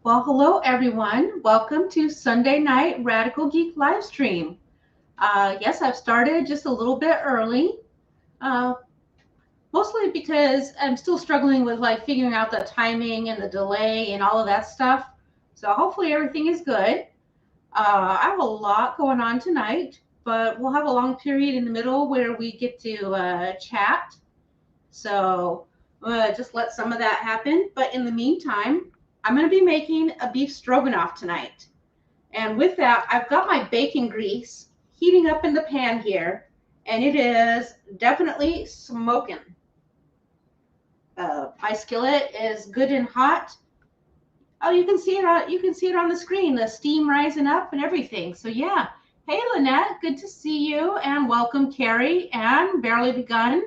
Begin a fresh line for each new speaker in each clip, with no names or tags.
Well, hello everyone. Welcome to Sunday Night Radical Geek live stream. Yes, I've started just a little bit early, uh, mostly because I'm still struggling with like figuring out the timing and the delay and all of that stuff. So hopefully everything is good. I have a lot going on tonight, but we'll have a long period in the middle where we get to chat. So just let some of that happen. But in the meantime, I'm going to be making a beef stroganoff tonight. And with that, I've got my bacon grease heating up in the pan here, and it is definitely smoking. My skillet is good and hot. Oh, you can see it on the screen, the steam rising up and everything. So yeah. Hey Lynette, good to see you, and welcome Carrie and Barely Begun.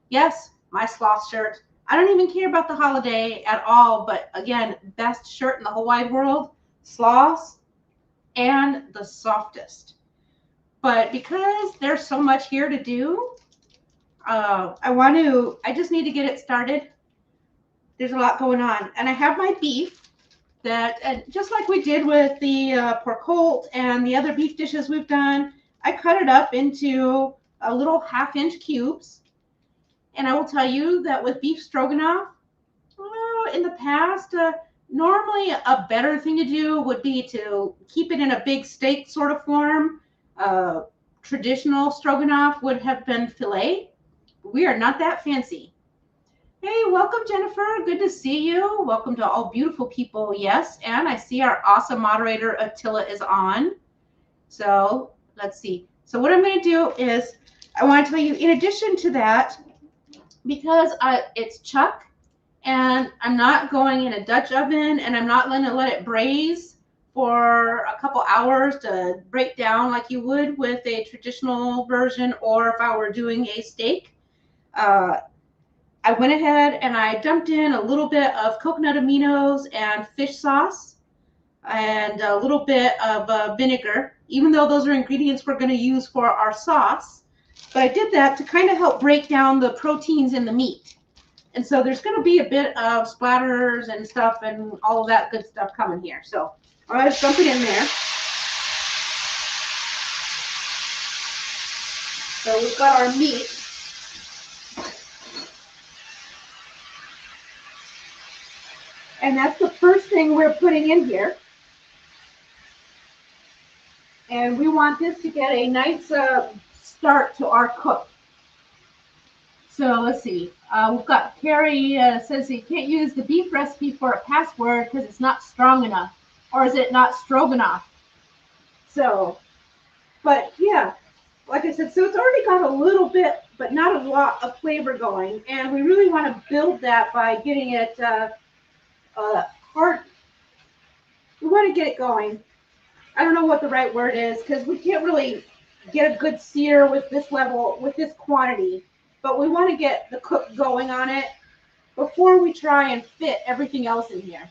Yes, my sloth shirt. I don't even care about the holiday at all, but again, best shirt in the whole wide world, sloths, and the softest. But because there's so much here to do, I just need to get it started. There's a lot going on. And I have my beef that, just like we did with the pork holt and the other beef dishes we've done, I cut it up into a little 1/2-inch cubes. And I will tell you that with beef stroganoff, in the past, normally a better thing to do would be to keep it in a big steak sort of form. Traditional stroganoff would have been filet. We are not that fancy. Hey, welcome, Jennifer. Good to see you. Welcome to all beautiful people. Yes, and I see our awesome moderator, Attila, is on. So let's see. So what I'm going to do is I want to tell you, in addition to that, because it's chuck and I'm not going in a Dutch oven and I'm not going to let it braise for a couple hours to break down like you would with a traditional version, or if I were doing a steak. I went ahead and I dumped in a little bit of coconut aminos and fish sauce and a little bit of vinegar, even though those are ingredients we're going to use for our sauce. But I did that to kind of help break down the proteins in the meat. And so there's going to be a bit of splatters and stuff and all of that good stuff coming here. So I'm going to dump it in there. So we've got our meat. And that's the first thing we're putting in here. And we want this to get a nice start to our cook. So let's see. We've got Carrie says you can't use the beef recipe for a password because it's not strong enough. Or is it not stroganoff? So, but yeah, like I said, so it's already got a little bit, but not a lot of flavor going. And we really want to build that by getting it hard. We want to get it going. I don't know what the right word is because we can't really get a good sear with this level, with this quantity. But we want to get the cook going on it before we try and fit everything else in here.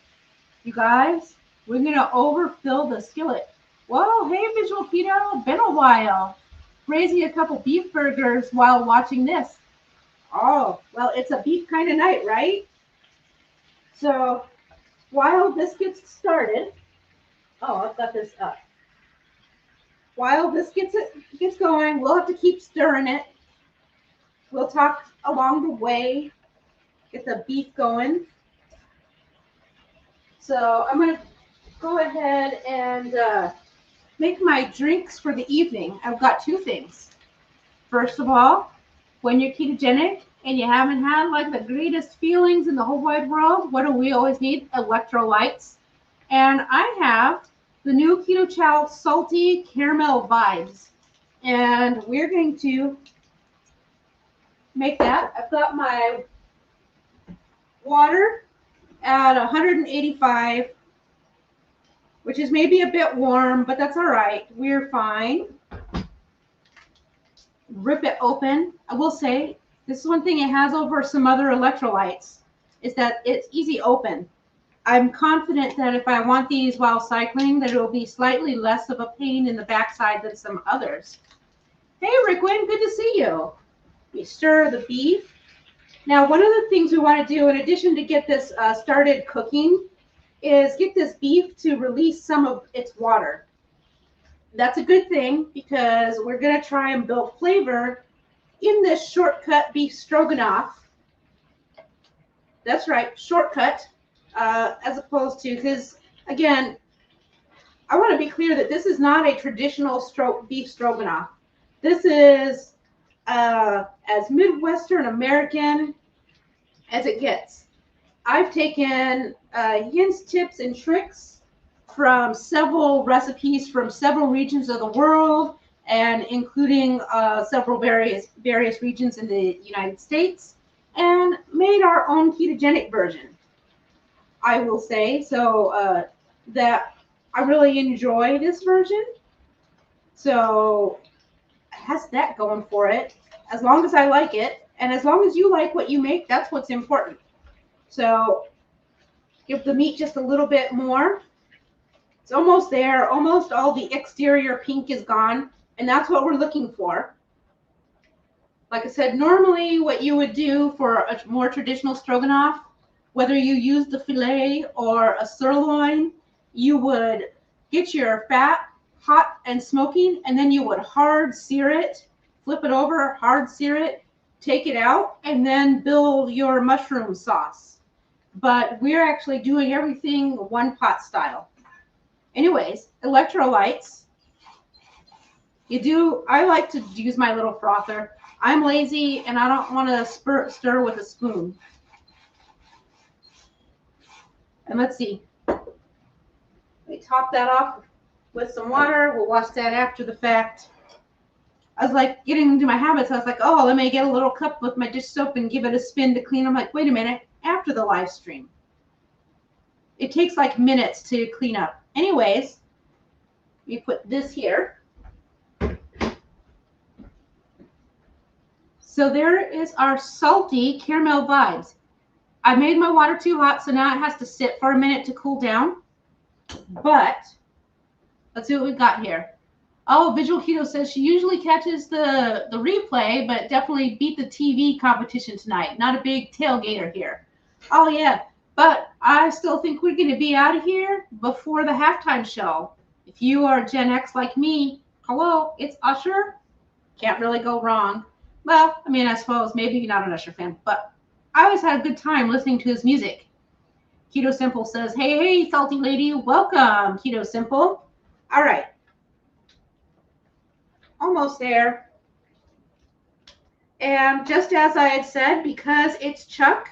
You guys, we're going to overfill the skillet. Whoa, hey, Visual Keto, been a while. Raising a couple beef burgers while watching this. Oh, well, it's a beef kind of night, right? So while this gets started, oh, I've got this up. While this gets going, we'll have to keep stirring it. We'll talk along the way, get the beef going. So I'm going to go ahead and make my drinks for the evening. I've got two things. First of all, when you're ketogenic and you haven't had like the greatest feelings in the whole wide world, what do we always need? Electrolytes. And I have the new Keto Chow Salty Caramel Vibes. And we're going to make that. I've got my water at 185, which is maybe a bit warm, but that's all right. We're fine. Rip it open. I will say, this is one thing it has over some other electrolytes, is that it's easy open. I'm confident that if I want these while cycling, that it will be slightly less of a pain in the backside than some others. Hey, Rickwin, good to see you. We stir the beef. Now, one of the things we want to do, in addition to get this started cooking, is get this beef to release some of its water. That's a good thing because we're going to try and build flavor in this shortcut beef stroganoff. That's right, shortcut, as opposed to, because again, I want to be clear that this is not a traditional beef stroganoff. This is as Midwestern American as it gets. I've taken hints, tips, and tricks from several recipes from several regions of the world, and including several various regions in the United States, and made our own ketogenic version. I will say so that I really enjoy this version. So it has that going for it. As long as I like it, and as long as you like what you make, that's what's important. So give the meat just a little bit more. It's almost there. Almost all the exterior pink is gone, and that's what we're looking for. Like I said, normally what you would do for a more traditional stroganoff, whether you use the filet or a sirloin, you would get your fat hot and smoking, and then you would hard sear it, flip it over, hard sear it, take it out, and then build your mushroom sauce. But we're actually doing everything one pot style. Anyways, electrolytes. I like to use my little frother. I'm lazy and I don't want to stir with a spoon. And let's see. We top that off with some water. We'll wash that after the fact. I was like getting into my habits. I was like, oh, let me get a little cup with my dish soap and give it a spin to clean. I'm like, wait a minute, after the live stream. It takes like minutes to clean up. Anyways, we put this here. So there is our salty caramel vibes. I made my water too hot, so now it has to sit for a minute to cool down. But let's see what we've got here. Oh, Visual Keto says she usually catches the replay, but definitely beat the TV competition tonight. Not a big tailgater here. Oh, yeah. But I still think we're going to be out of here before the halftime show. If you are Gen X like me, hello, it's Usher. Can't really go wrong. Well, I mean, I suppose maybe you're not an Usher fan, but I always had a good time listening to his music. Keto Simple says, hey, salty lady, welcome, Keto Simple. All right. Almost there. And just as I had said, because it's chuck,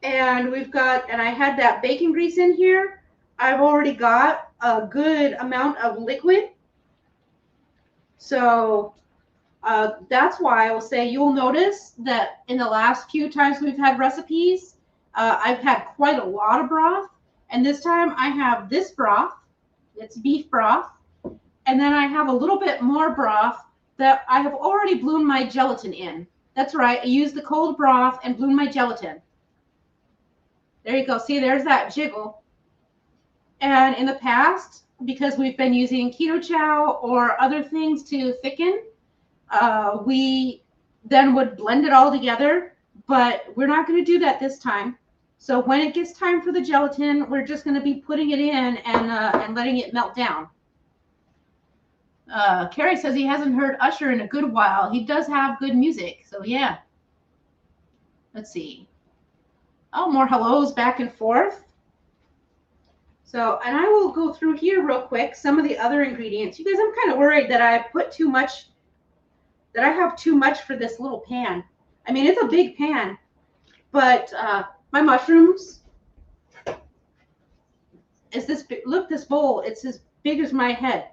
and I had that bacon grease in here, I've already got a good amount of liquid. So that's why I will say you'll notice that in the last few times we've had recipes, I've had quite a lot of broth. And this time I have this broth. It's beef broth. And then I have a little bit more broth that I have already bloomed my gelatin in. That's right. I used the cold broth and bloomed my gelatin. There you go. See, there's that jiggle. And in the past, because we've been using keto chow or other things to thicken, we then would blend it all together. But we're not going to do that this time. So when it gets time for the gelatin, we're just going to be putting it in and letting it melt down. Carrie says he hasn't heard Usher in a good while. He does have good music. So, yeah. Let's see. Oh, more hellos back and forth. So, and I will go through here real quick, some of the other ingredients. You guys, I'm kind of worried that I put too much, that I have too much for this little pan. I mean, it's a big pan, but my mushrooms is this big. Look, this bowl, it's as big as my head,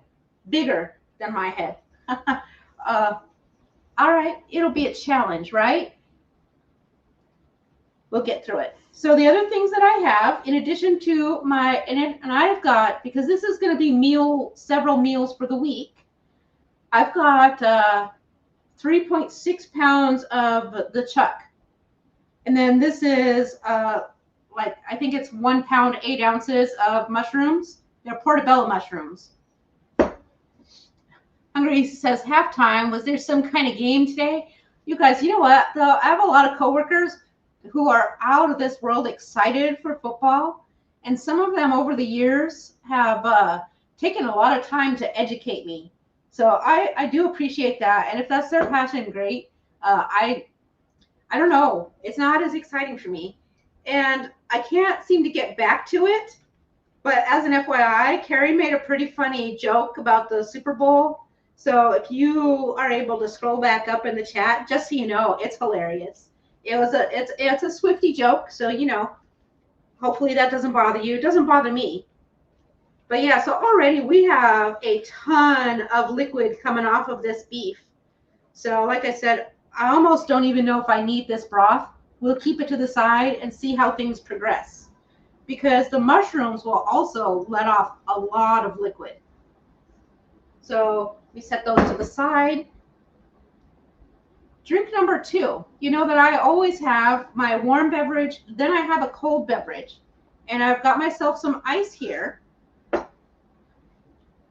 bigger than my head. All right, it'll be a challenge, right? We'll get through it. So the other things that I have, in addition to my, and I've got, because this is going to be several meals for the week, I've got 3.6 pounds of the chuck. And then this is like, I think it's 1 pound, 8 ounces of mushrooms. They're portobella mushrooms. Hungary says, halftime, was there some kind of game today? You guys, you know what? Though I have a lot of coworkers who are out of this world excited for football. And some of them over the years have taken a lot of time to educate me. So I do appreciate that. And if that's their passion, great. I don't know. It's not as exciting for me. And I can't seem to get back to it. But as an FYI, Carrie made a pretty funny joke about the Super Bowl. So if you are able to scroll back up in the chat, just so you know, it's hilarious. It's a Swiftie joke, so you know, hopefully that doesn't bother you. It doesn't bother me. But yeah, so already we have a ton of liquid coming off of this beef. So like I said, I almost don't even know if I need this broth. We'll keep it to the side and see how things progress, because the mushrooms will also let off a lot of liquid. So we set those to the side. Drink number 2. You know that I always have my warm beverage, then I have a cold beverage. And I've got myself some ice here.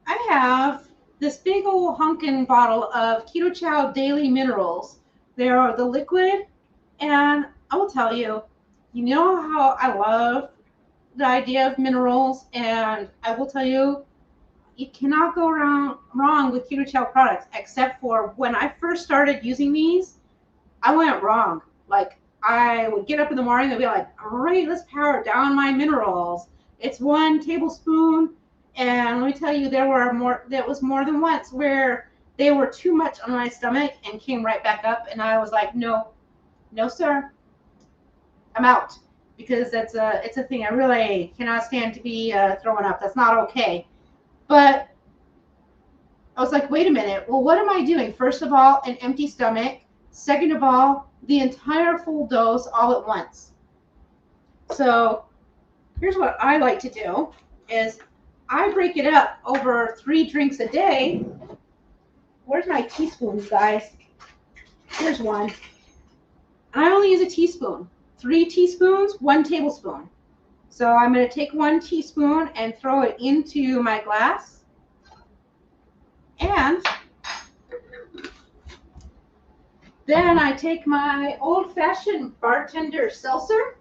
I have this big old hunkin' bottle of Keto Chow Daily Minerals. They're the liquid, and I will tell you, you know how I love the idea of minerals, and I will tell you, you cannot go wrong with Keto Chow products, except for when I first started using these, I went wrong. Like, I would get up in the morning and be like, all right, let's power down my minerals. It's 1 tablespoon. And let me tell you, there was more than once where they were too much on my stomach and came right back up. And I was like, no, sir, I'm out. Because it's a thing I really cannot stand to be throwing up. That's not okay. But I was like, wait a minute. Well, what am I doing? First of all, an empty stomach. Second of all, the entire full dose all at once. So here's what I like to do is I break it up over 3 drinks a day. Where's my teaspoons, guys? Here's one. I only use a teaspoon. 3 teaspoons, 1 tablespoon. So I'm going to take 1 teaspoon and throw it into my glass. And then I take my old-fashioned bartender seltzer,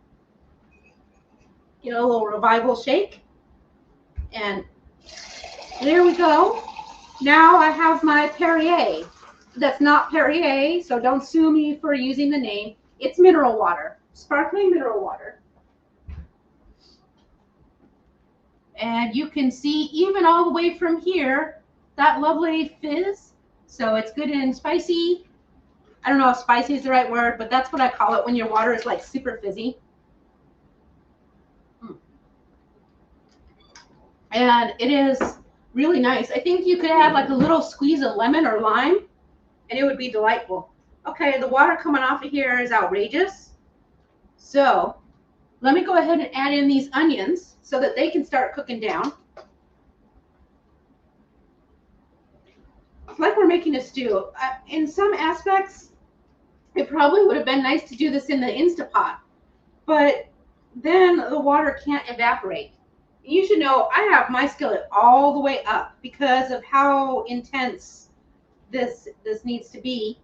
get a little revival shake, and there we go. Now I have my Perrier. That's not Perrier, so don't sue me for using the name. It's mineral water, sparkling mineral water. And you can see even all the way from here, that lovely fizz. So it's good and spicy. I don't know if spicy is the right word, but that's what I call it when your water is like super fizzy. And it is really nice. I think you could add like a little squeeze of lemon or lime, and it would be delightful. Okay, the water coming off of here is outrageous. So let me go ahead and add in these onions so that they can start cooking down. It's like we're making a stew. In some aspects, it probably would have been nice to do this in the Instapot, but then the water can't evaporate. You should know I have my skillet all the way up because of how intense this needs to be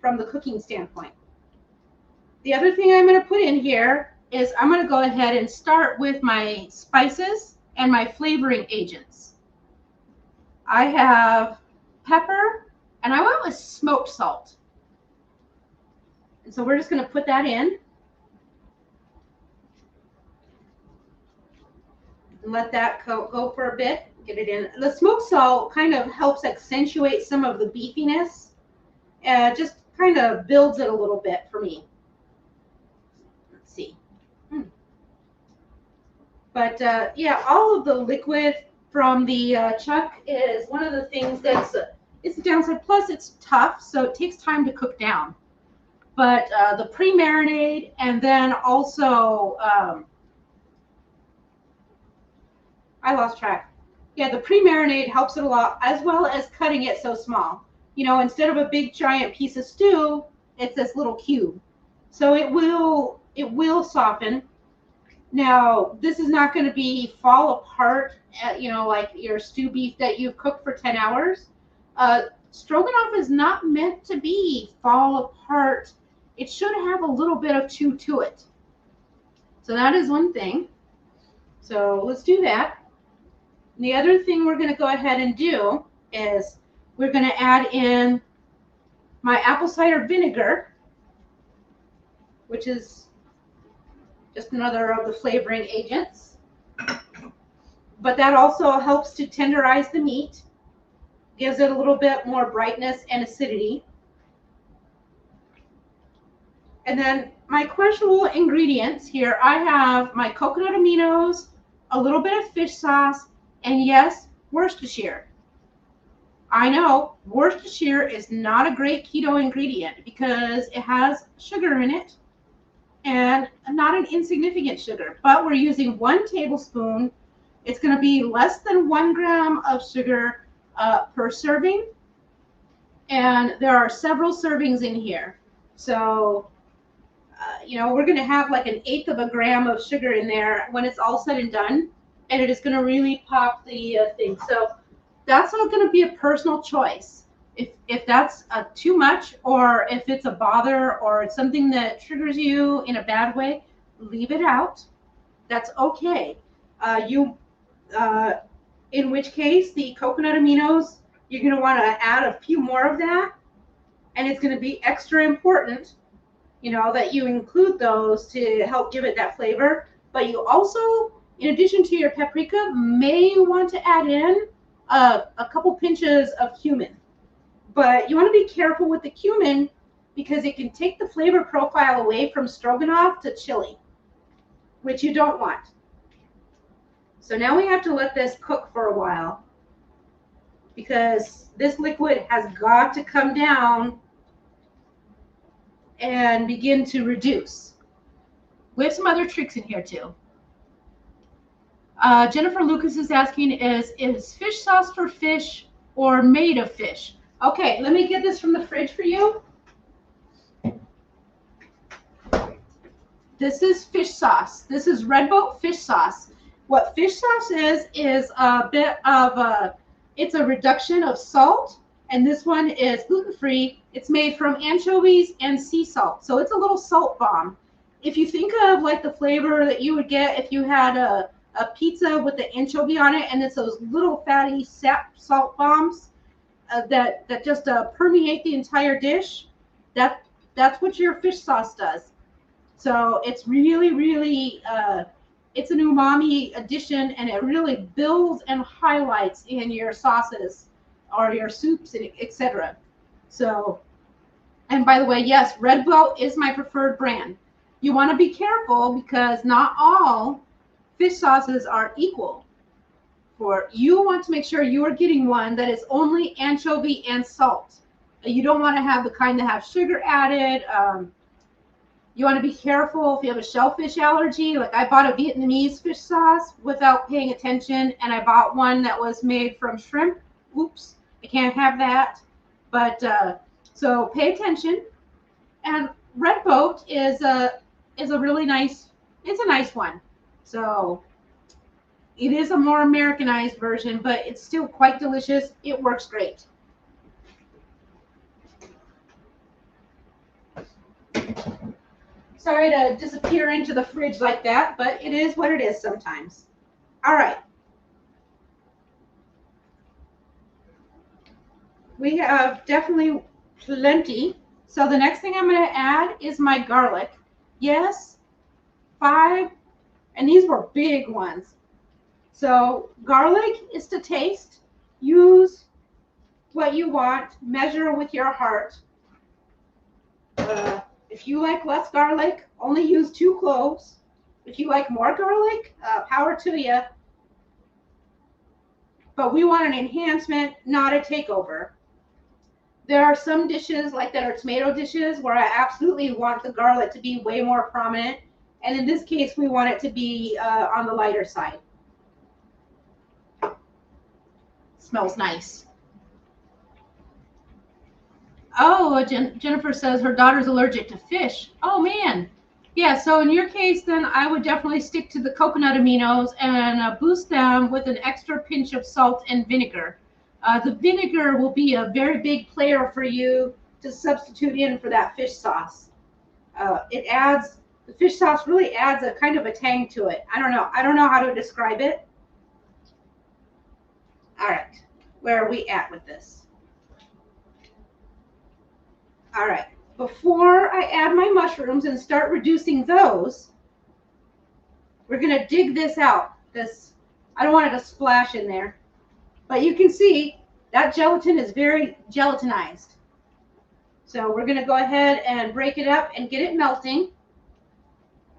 from the cooking standpoint. The other thing I'm going to put in here is I'm going to go ahead and start with my spices and my flavoring agents. I have pepper, and I went with smoked salt. And so we're just going to put that in. And let that go for a bit. Get it in. The smoked salt kind of helps accentuate some of the beefiness. Just kind of builds it a little bit for me. Let's see. But yeah, all of the liquid from the chuck is one of the things that's it's a downside. Plus, it's tough, so it takes time to cook down. But the pre-marinade and then also I lost track. Yeah, the pre-marinade helps it a lot, as well as cutting it so small. You know, instead of a big giant piece of stew, it's this little cube. So it will soften. Now, this is not going to be fall apart, you know, like your stew beef that you've cooked for 10 hours. Stroganoff is not meant to be fall apart. It should have a little bit of chew to it. So that is one thing. So let's do that. And the other thing we're going to go ahead and do is we're going to add in my apple cider vinegar, which is just another of the flavoring agents. But that also helps to tenderize the meat, gives it a little bit more brightness and acidity. And then my questionable ingredients here, I have my coconut aminos, a little bit of fish sauce, and yes, Worcestershire. I know Worcestershire is not a great keto ingredient because it has sugar in it, and not an insignificant sugar, but we're using 1 tablespoon. It's going to be less than 1 gram of sugar per serving, and there are several servings in here. So, you know, we're going to have like 1/8 of a gram of sugar in there when it's all said and done, and it is going to really pop the thing. So that's all going to be a personal choice. If that's too much, or if it's a bother, or it's something that triggers you in a bad way, leave it out. That's okay. In which case, the coconut aminos, you're going to want to add a few more of that, and it's going to be extra important, you know, that you include those to help give it that flavor. But you also, in addition to your paprika, may want to add in a couple pinches of cumin. But you want to be careful with the cumin because it can take the flavor profile away from stroganoff to chili, which you don't want. So now we have to let this cook for a while because this liquid has got to come down and begin to reduce. We have some other tricks in here too. Jennifer Lucas is asking, is fish sauce for fish or made of fish? Okay, let me get this from the fridge for you. This is fish sauce. This is Red Boat fish sauce. What fish sauce is a bit of it's a reduction of salt, and this one is gluten-free. It's made from anchovies and sea salt, so it's a little salt bomb. If you think of like the flavor that you would get if you had a pizza with the anchovy on it, and it's those little fatty salt bombs that just permeate the entire dish, that's what your fish sauce does. So it's really, really, it's an umami addition, and it really builds and highlights in your sauces or your soups, etc. So, and by the way, yes, Red Boat is my preferred brand. You want to be careful because not all fish sauces are equal. You want to make sure you are getting one that is only anchovy and salt. You don't want to have the kind that have sugar added. You want to be careful if you have a shellfish allergy. Like I bought a Vietnamese fish sauce without paying attention, and I bought one that was made from shrimp. Oops, I can't have that. But so pay attention. And Red Boat is a really nice. It's a nice one. So it is a more Americanized version, but it's still quite delicious. It works great. Sorry to disappear into the fridge like that, but it is what it is sometimes. All right. We have definitely plenty. So the next thing I'm going to add is my garlic. Yes, 5, and these were big ones. So garlic is to taste. Use what you want. Measure with your heart. If you like less garlic, only use 2 cloves. If you like more garlic, power to you. But we want an enhancement, not a takeover. There are some dishes like that are tomato dishes where I absolutely want the garlic to be way more prominent. And in this case, we want it to be on the lighter side. Smells nice. Oh, Jennifer says her daughter's allergic to fish. Oh, man. Yeah, so in your case, then I would definitely stick to the coconut aminos and boost them with an extra pinch of salt and vinegar. The vinegar will be a very big player for you to substitute in for that fish sauce. It adds The fish sauce really adds a kind of a tang to it. I don't know. I don't know how to describe it. All right. Where are we at with this? All right. Before I add my mushrooms and start reducing those, we're going to dig this out. I don't want it to splash in there. But you can see that gelatin is very gelatinized. So we're going to go ahead and break it up and get it melting.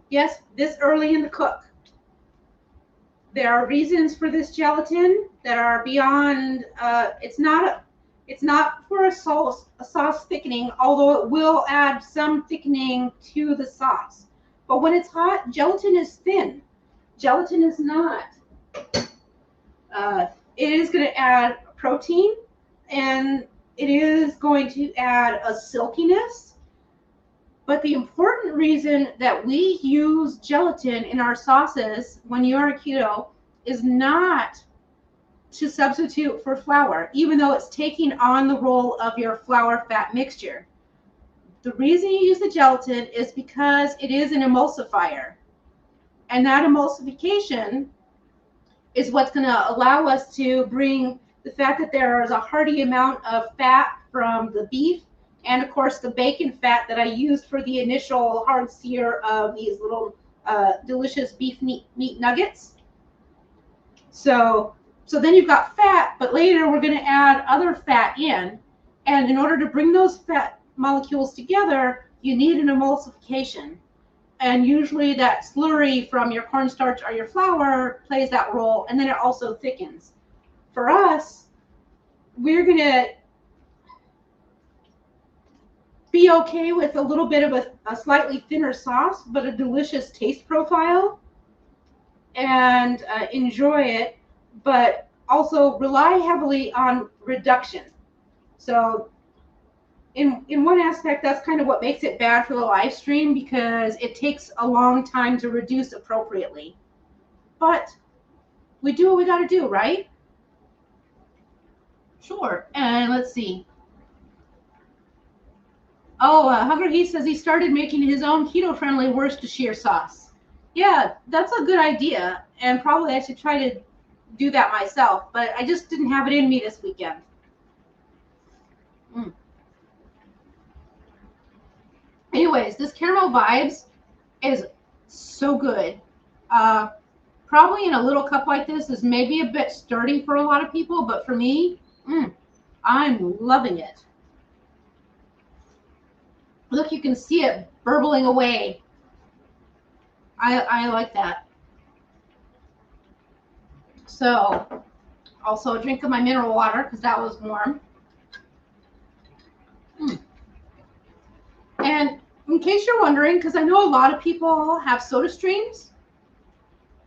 Yes, this early in the cook. There are reasons for this gelatin that are beyond, it's not for a sauce thickening, although it will add some thickening to the sauce. But when it's hot, gelatin is thin. Gelatin is not. It is going to add protein, and it is going to add a silkiness. But the important reason that we use gelatin in our sauces when you're a keto is not to substitute for flour, even though it's taking on the role of your flour fat mixture. The reason you use the gelatin is because it is an emulsifier. And that emulsification is what's going to allow us to bring the fact that there is a hearty amount of fat from the beef, and of course the bacon fat that I used for the initial hard sear of these little delicious beef meat nuggets. So then you've got fat, but later we're going to add other fat in, and in order to bring those fat molecules together, you need an emulsification. And usually that slurry from your cornstarch or your flour plays that role, and then it also thickens. For us, we're going to be okay with a little bit of a slightly thinner sauce, but a delicious taste profile, and enjoy it, but also rely heavily on reduction. So in one aspect, that's kind of what makes it bad for the live stream, because it takes a long time to reduce appropriately. But we do what we got to do, right? Sure. And let's see. Oh, Hunger He says he started making his own keto-friendly Worcestershire sauce. Yeah, that's a good idea, and probably I should try to do that myself, but I just didn't have it in me this weekend. Anyways, this Caramel Vibes is so good. Probably in a little cup like this is maybe a bit sturdy for a lot of people, but for me, I'm loving it. Look, you can see it burbling away. I like that. So, also a drink of my mineral water because that was warm. And in case you're wondering, because I know a lot of people have soda streams,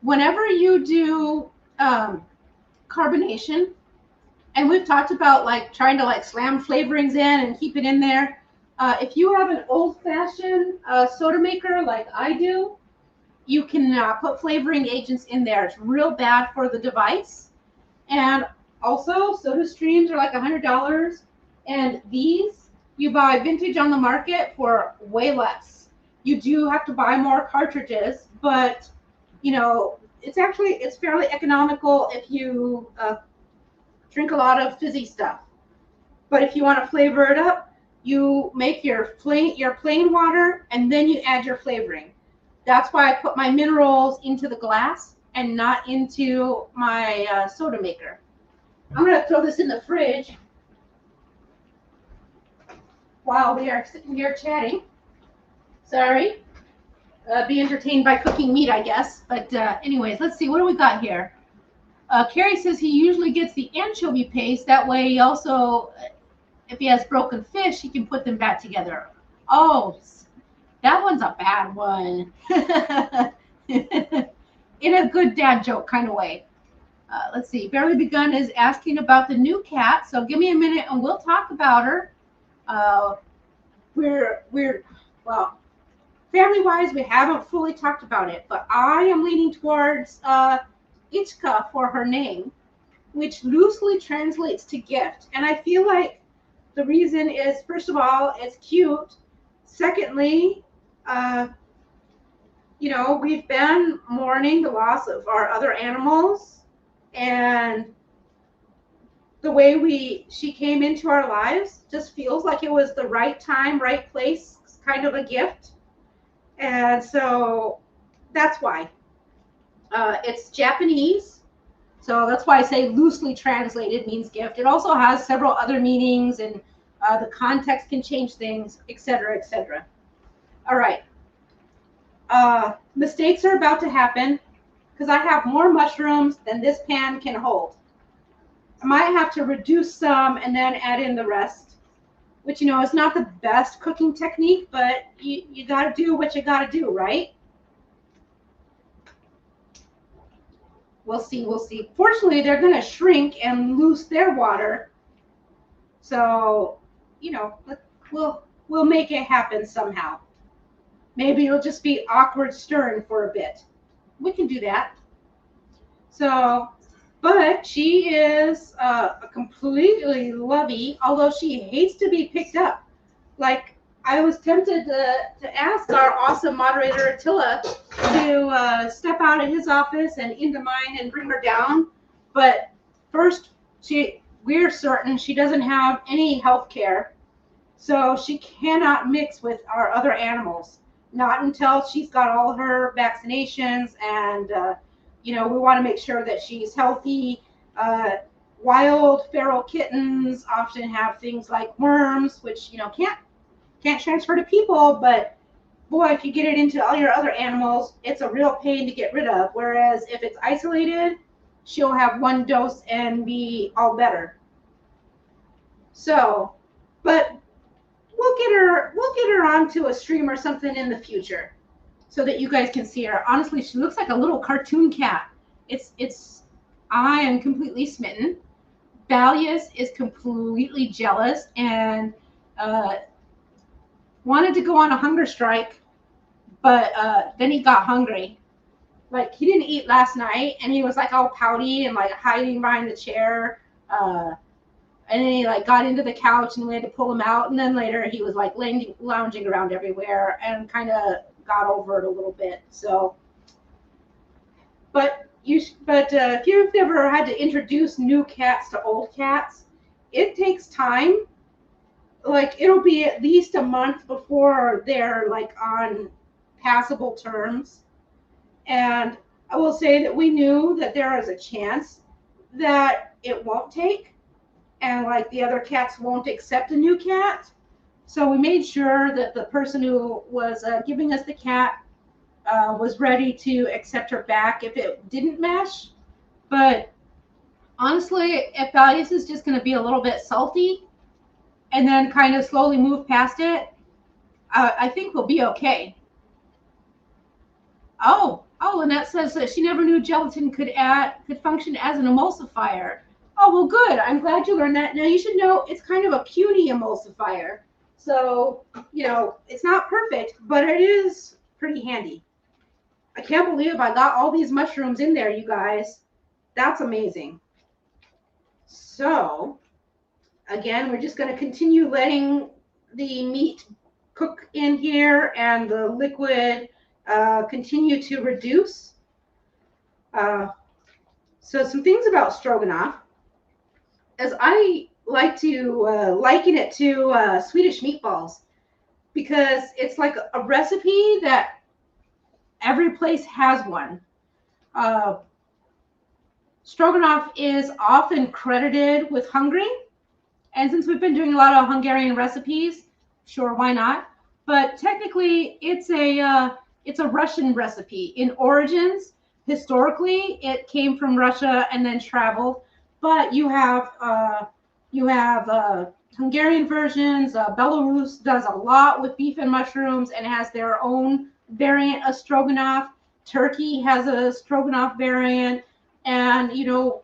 whenever you do carbonation, and we've talked about like trying to like slam flavorings in and keep it in there. If you have an old-fashioned soda maker like I do, you can put flavoring agents in there. It's real bad for the device. And also, soda streams are like $100, and these you buy vintage on the market for way less. You do have to buy more cartridges, but you know, it's fairly economical if you drink a lot of fizzy stuff. But if you want to flavor it up, you make your plain water and then you add your flavoring. That's why I put my minerals into the glass and not into my soda maker. I'm going to throw this in the fridge while we are sitting here chatting. Sorry. Be entertained by cooking meat, I guess. But anyways, let's see. What do we got here? Carrie says he usually gets the anchovy paste. That way he also, if he has broken fish, he can put them back together. Oh, that one's a bad one. In a good dad joke kind of way. Let's see. Barely Begun is asking about the new cat. So give me a minute and we'll talk about her. Well, family-wise, we haven't fully talked about it, but I am leaning towards Ichka for her name, which loosely translates to gift. And I feel like the reason is, first of all, it's cute. Secondly, you know, we've been mourning the loss of our other animals, and the way she came into our lives just feels like it was the right time, right place, kind of a gift. And so that's why. It's Japanese, so that's why I say loosely translated means gift. It also has several other meanings, and the context can change things, etc., etc. All right. Mistakes are about to happen because I have more mushrooms than this pan can hold. I might have to reduce some and then add in the rest, which, you know, is not the best cooking technique, but you got to do what you got to do, right? We'll see, we'll see. Fortunately, they're going to shrink and lose their water. So, you know, we'll make it happen somehow. Maybe it'll just be awkward stirring for a bit. We can do that. So, but she is a completely lovey, although she hates to be picked up. Like, I was tempted to ask our awesome moderator, Attila, to step out of his office and into mine and bring her down. But first, we're certain she doesn't have any health care, so she cannot mix with our other animals. Not until she's got all her vaccinations, and you know, we want to make sure that she's healthy. Wild feral kittens often have things like worms, which, you know, can't transfer to people, but boy, if you get it into all your other animals, it's a real pain to get rid of. Whereas if it's isolated, she'll have one dose and be all better. So, but we'll get her onto a stream or something in the future so that you guys can see her. Honestly, she looks like a little cartoon cat. I am completely smitten. Valius is completely jealous and wanted to go on a hunger strike, but then he got hungry. Like, he didn't eat last night, and he was like all pouty and like hiding behind the chair. And then he like got into the couch, and we had to pull him out. And then later he was like lounging around everywhere and kind of got over it a little bit. So, but if you've never had to introduce new cats to old cats, it takes time. Like, it'll be at least a month before they're like on passable terms. And I will say that we knew that there is a chance that it won't take, and like the other cats won't accept a new cat. So we made sure that the person who was giving us the cat was ready to accept her back if it didn't mesh. But honestly, if Valius is just going to be a little bit salty and then kind of slowly move past it, I think we'll be okay. Oh, Lynette says that she never knew gelatin could function as an emulsifier. Oh, well, good. I'm glad you learned that. Now, you should know it's kind of a puny emulsifier. So, you know, it's not perfect, but it is pretty handy. I can't believe I got all these mushrooms in there, you guys. That's amazing. So, again, we're just going to continue letting the meat cook in here and the liquid continue to reduce. So some things about stroganoff, as I like to liken it to Swedish meatballs, because it's like a recipe that every place has one. Stroganoff is often credited with Hungary, and since we've been doing a lot of Hungarian recipes, sure, why not? But technically, it's a Russian recipe. In origins, historically, it came from Russia and then traveled. But you have Hungarian versions. Belarus does a lot with beef and mushrooms and has their own variant of stroganoff. Turkey has a stroganoff variant, and you know,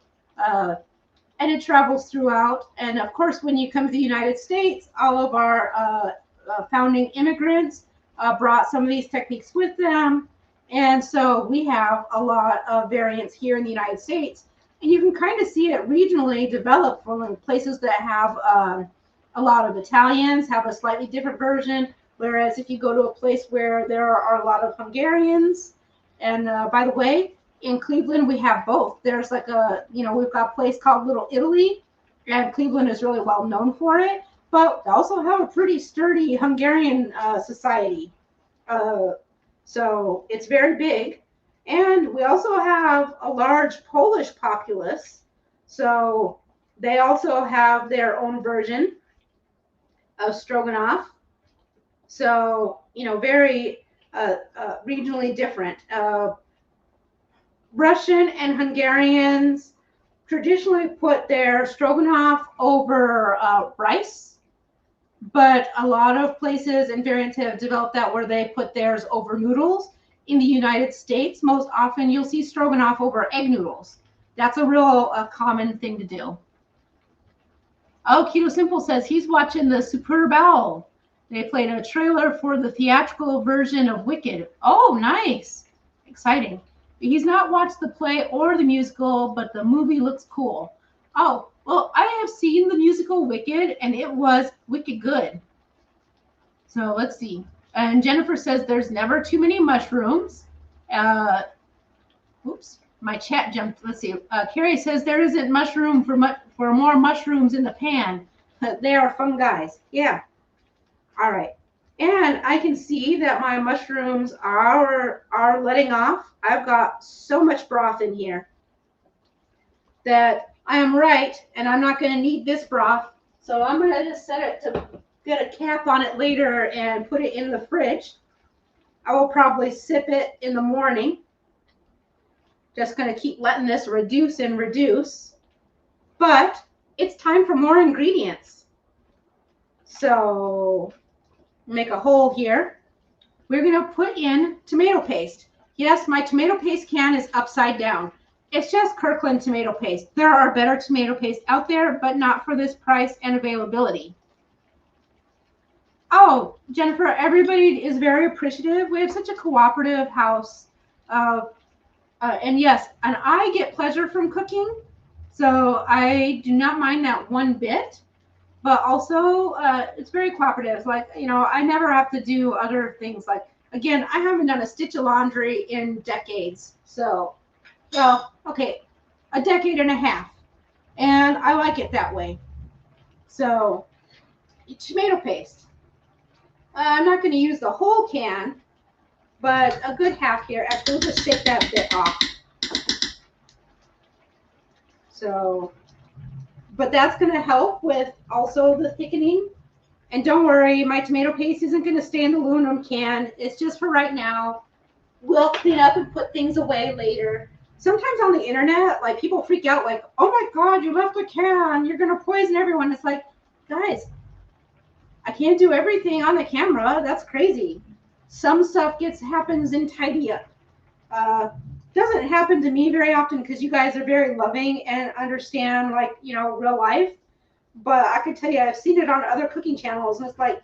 and it travels throughout. And of course, when you come to the United States, all of our founding immigrants brought some of these techniques with them, and so we have a lot of variants here in the United States. And you can kind of see it regionally develop from places that have a lot of Italians have a slightly different version. Whereas if you go to a place where there are a lot of Hungarians, and by the way, in Cleveland we have both. There's like we've got a place called Little Italy, and Cleveland is really well known for it. But we also have a pretty sturdy Hungarian society. So it's very big. And we also have a large Polish populace. So they also have their own version of Stroganoff. So, very regionally different. Russian and Hungarians traditionally put their Stroganoff over rice, but a lot of places and variants have developed that where they put theirs over noodles. In the United States, most often you'll see Stroganoff over egg noodles. That's a real common thing to do. Oh, Keto Simple says he's watching the Super Bowl. They played a trailer for the theatrical version of Wicked. Oh, nice. Exciting. He's not watched the play or the musical, but the movie looks cool. Oh, well, I have seen the musical Wicked, and it was wicked good. So let's see. And Jennifer says there's never too many mushrooms. Oops, my chat jumped. Let's see. Carrie says there isn't mushroom for more mushrooms in the pan. They are fun guys. Yeah. All right. And I can see that my mushrooms are letting off. I've got so much broth in here that I am right, and I'm not going to need this broth. So I'm going to just set it to get a cap on it later and put it in the fridge. I will probably sip it in the morning. Just going to keep letting this reduce and reduce. But it's time for more ingredients. So make a hole here. We're going to put in tomato paste. Yes, my tomato paste can is upside down. It's just Kirkland tomato paste. There are better tomato paste out there, but not for this price and availability. Oh, Jennifer, everybody is very appreciative. We have such a cooperative house. And yes, and I get pleasure from cooking. So I do not mind that one bit. But also, it's very cooperative. Like, I never have to do other things. Like, again, I haven't done a stitch of laundry in decades. So, well, okay, a decade and a half. And I like it that way. So, tomato paste. I'm not going to use the whole can, but a good half here. Actually, we'll just shake that bit off. So, but that's going to help with also the thickening. And don't worry, my tomato paste isn't going to stay in the aluminum can. It's just for right now. We'll clean up and put things away later. Sometimes on the internet, like, people freak out like, oh my God, you left the can. You're going to poison everyone. It's like, guys, I can't do everything on the camera. That's crazy. Some stuff happens in tidy up. Doesn't happen to me very often because you guys are very loving and understand, like, real life. But I can tell you, I've seen it on other cooking channels, and it's like,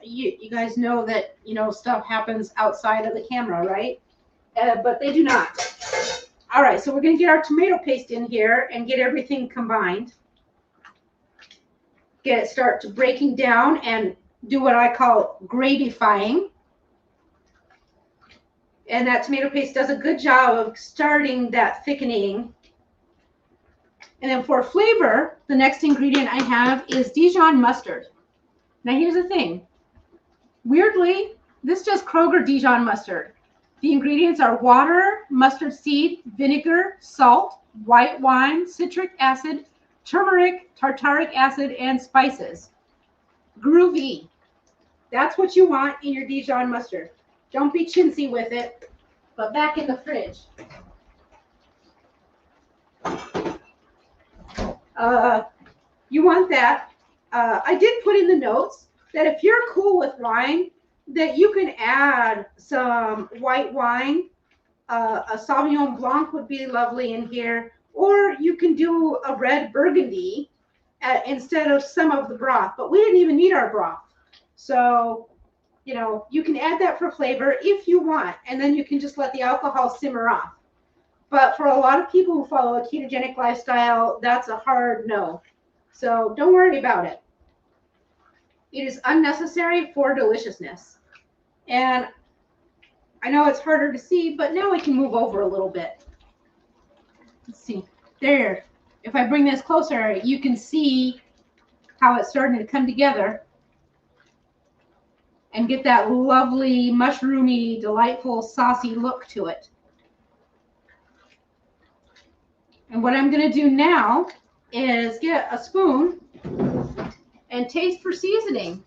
you guys know that, stuff happens outside of the camera, right? But they do not. All right, so we're going to get our tomato paste in here and get everything combined. Get it start to breaking down and do what I call gravyfying. And that tomato paste does a good job of starting that thickening. And then for flavor, the next ingredient I have is Dijon mustard. Now here's the thing. Weirdly, this is just Kroger Dijon mustard. The ingredients are water, mustard seed, vinegar, salt, white wine, citric acid, turmeric, tartaric acid, and spices. Groovy. That's what you want in your Dijon mustard. Don't be chintzy with it, but back in the fridge. You want that. I did put in the notes that if you're cool with wine, that you can add some white wine. A Sauvignon Blanc would be lovely in here. Or you can do a red Burgundy instead of some of the broth. But we didn't even need our broth. So, you can add that for flavor if you want. And then you can just let the alcohol simmer off. But for a lot of people who follow a ketogenic lifestyle, that's a hard no. So don't worry about it. It is unnecessary for deliciousness. And I know it's harder to see, but now I can move over a little bit. Let's see. There. If I bring this closer, you can see how it's starting to come together and get that lovely, mushroomy, delightful, saucy look to it. And what I'm going to do now is get a spoon and taste for seasoning.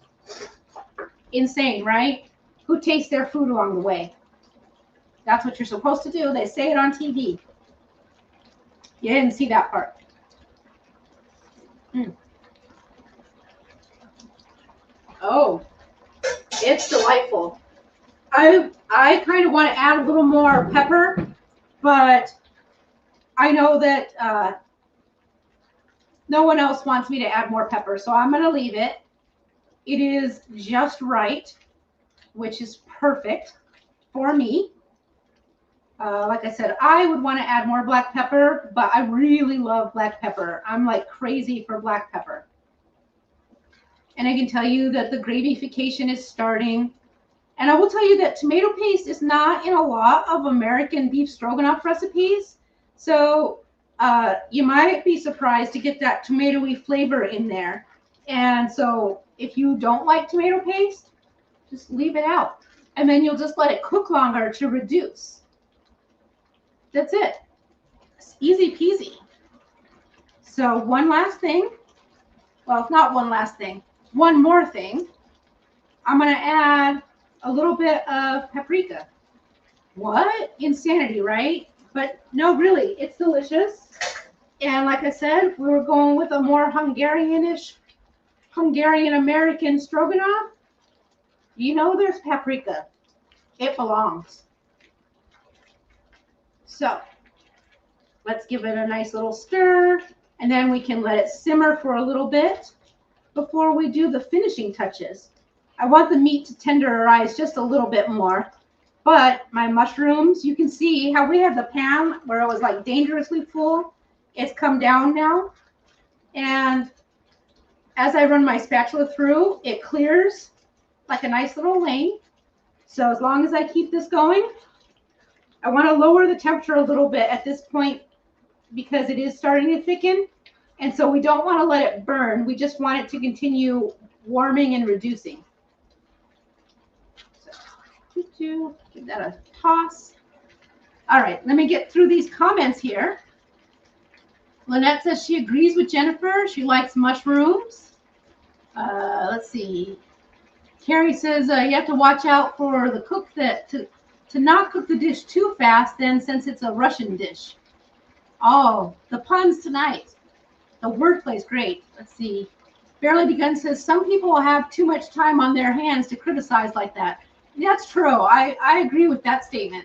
Insane, right? Who tastes their food along the way? That's what you're supposed to do. They say it on TV. You didn't see that part. Oh, it's delightful. I kind of want to add a little more pepper, but I know that no one else wants me to add more pepper, so I'm going to leave it. It is just right, which is perfect for me. Like I said, I would want to add more black pepper, but I really love black pepper. I'm like crazy for black pepper. And I can tell you that the gravification is starting. And I will tell you that tomato paste is not in a lot of American beef stroganoff recipes. So you might be surprised to get that tomatoey flavor in there. And so if you don't like tomato paste, just leave it out. And then you'll just let it cook longer to reduce. That's it. It's easy peasy. So one last thing. Well, not one last thing. One more thing. I'm going to add a little bit of paprika. What? Insanity, right? But no, really, it's delicious. And like I said, we were going with a more Hungarian-ish, Hungarian-American stroganoff. You know there's paprika. It belongs. So let's give it a nice little stir, and then we can let it simmer for a little bit before we do the finishing touches. I want the meat to tenderize just a little bit more, but my mushrooms, you can see how we had the pan where it was like dangerously full. It's come down now, and as I run my spatula through, it clears like a nice little lane. So as long as I keep this going, I want to lower the temperature a little bit at this point because it is starting to thicken. And so we don't want to let it burn. We just want it to continue warming and reducing. So, give that a toss. All right, let me get through these comments here. Lynette says she agrees with Jennifer. She likes mushrooms. Let's see. Carrie says you have to watch out for the cook that to not cook the dish too fast, then, since it's a Russian dish. Oh, the puns tonight. The wordplay is great. Let's see. Barely Begun says some people will have too much time on their hands to criticize like that. That's true. I agree with that statement.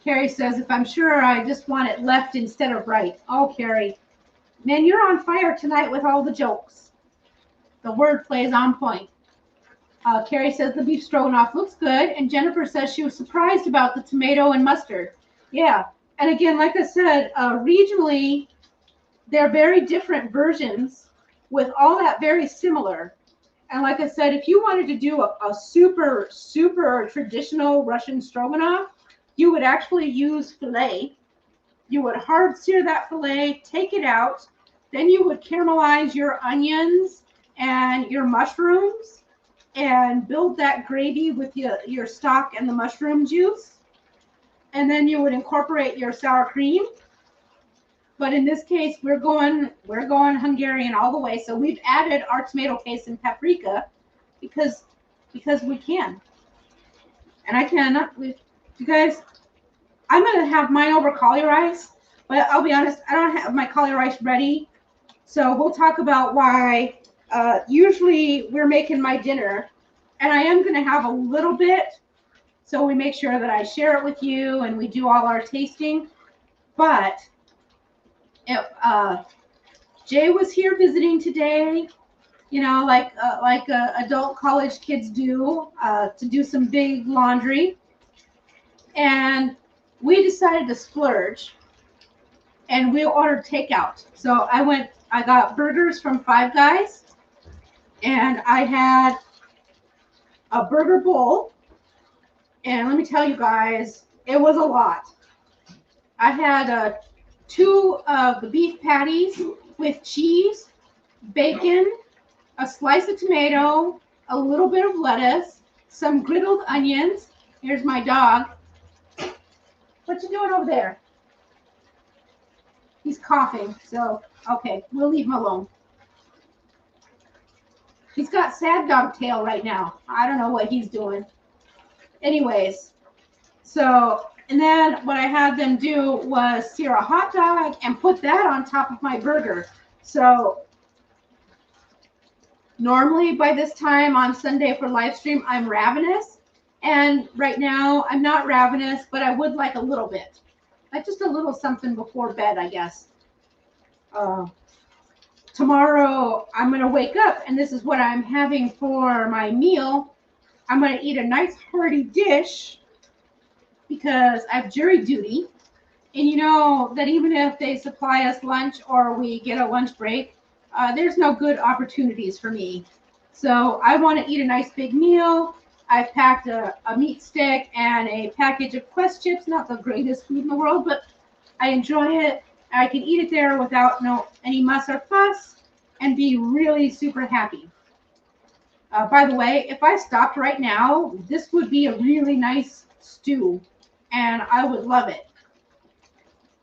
Carrie says, if I'm sure, I just want it left instead of right. Oh, Carrie. Man, you're on fire tonight with all the jokes. The wordplay is on point. Carrie says the beef stroganoff looks good, and Jennifer says she was surprised about the tomato and mustard. Yeah, and again, like I said, regionally, they're very different versions with all that very similar. And like I said, if you wanted to do a super, super traditional Russian stroganoff, you would actually use filet. You would hard sear that filet, take it out, then you would caramelize your onions and your mushrooms and build that gravy with your stock and the mushroom juice. And then you would incorporate your sour cream. But in this case, we're going Hungarian all the way. So we've added our tomato paste and paprika because we can. And I can, you guys, I'm going to have mine over caulirice. But I'll be honest, I don't have my caulirice ready. So we'll talk about why usually we're making my dinner. And I am going to have a little bit. So we make sure that I share it with you and we do all our tasting. But Jay was here visiting today, you know, like adult college kids do, to do some big laundry. And we decided to splurge and we ordered takeout. So I went I got burgers from Five Guys, and I had a burger bowl. And let me tell you guys, it was a lot. I had 2 of the beef patties with cheese, bacon, a slice of tomato, a little bit of lettuce, some griddled onions. Here's my dog. What you doing over there? He's coughing, so okay, we'll leave him alone. He's got sad dog tail right now. I don't know what he's doing. Anyways, so, and then what I had them do was sear a hot dog and put that on top of my burger. So normally by this time on Sunday for live stream, I'm ravenous. And right now I'm not ravenous, but I would like a little bit. Like just a little something before bed, I guess. Tomorrow I'm going to wake up and this is what I'm having for my meal. I'm going to eat a nice hearty dish because I have jury duty. And you know that even if they supply us lunch or we get a lunch break, there's no good opportunities for me. So I want to eat a nice big meal. I've packed a meat stick and a package of Quest chips. Not the greatest food in the world, but I enjoy it. I can eat it there without any muss or fuss and be really super happy. By the way, if I stopped right now, this would be a really nice stew, and I would love it.